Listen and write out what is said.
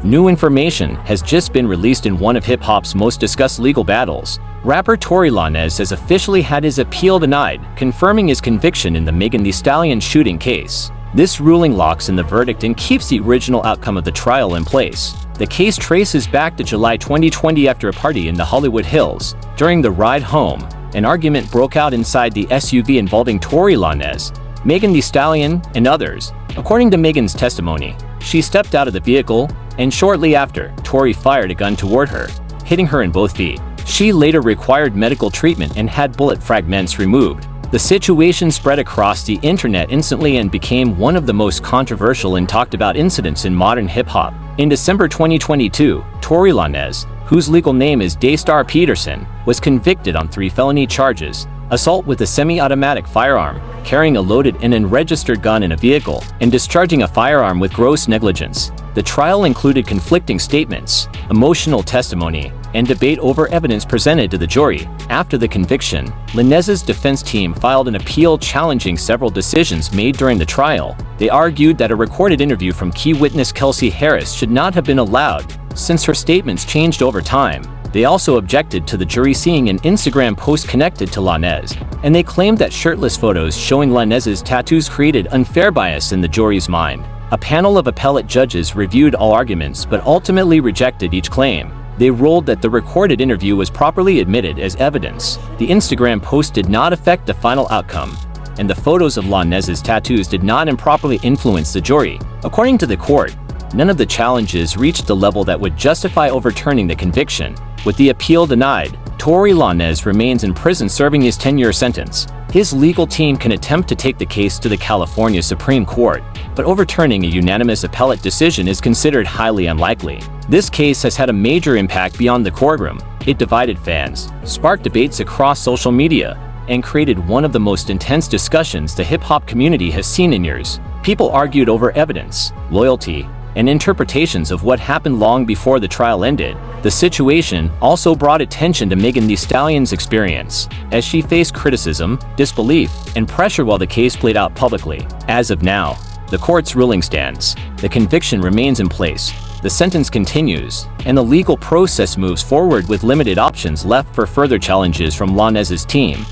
New information has just been released in one of hip-hop's most discussed legal battles. Rapper Tory Lanez has officially had his appeal denied, confirming his conviction in the Megan Thee Stallion shooting case. This ruling locks in the verdict and keeps the original outcome of the trial in place. The case traces back to July 2020 after a party in the Hollywood Hills. During the ride home, an argument broke out inside the SUV involving Tory Lanez, Megan Thee Stallion, and others. According to Megan's testimony, she stepped out of the vehicle, and shortly after, Tory fired a gun toward her, hitting her in both feet. She later required medical treatment and had bullet fragments removed. The situation spread across the internet instantly and became one of the most controversial and talked about incidents in modern hip-hop. In December 2022, Tory Lanez, whose legal name is Daystar Peterson, was convicted on 3 felony charges: assault with a semi-automatic firearm, carrying a loaded and unregistered gun in a vehicle, and discharging a firearm with gross negligence. The trial included conflicting statements, emotional testimony, and debate over evidence presented to the jury. After the conviction, Lanez's defense team filed an appeal challenging several decisions made during the trial. They argued that a recorded interview from key witness Kelsey Harris should not have been allowed, since her statements changed over time. They also objected to the jury seeing an Instagram post connected to Lanez, and they claimed that shirtless photos showing Lanez's tattoos created unfair bias in the jury's mind. A panel of appellate judges reviewed all arguments but ultimately rejected each claim. They ruled that the recorded interview was properly admitted as evidence. The Instagram post did not affect the final outcome, and the photos of Lanez's tattoos did not improperly influence the jury. According to the court, none of the challenges reached the level that would justify overturning the conviction. With the appeal denied, Tory Lanez remains in prison serving his 10-year sentence. His legal team can attempt to take the case to the California Supreme Court, but overturning a unanimous appellate decision is considered highly unlikely. This case has had a major impact beyond the courtroom. It divided fans, sparked debates across social media, and created one of the most intense discussions the hip-hop community has seen in years. People argued over evidence, loyalty, and interpretations of what happened long before the trial ended. The situation also brought attention to Megan Thee Stallion's experience, as she faced criticism, disbelief, and pressure while the case played out publicly. As of now, the court's ruling stands. The conviction remains in place, the sentence continues, and the legal process moves forward with limited options left for further challenges from Lanez's team.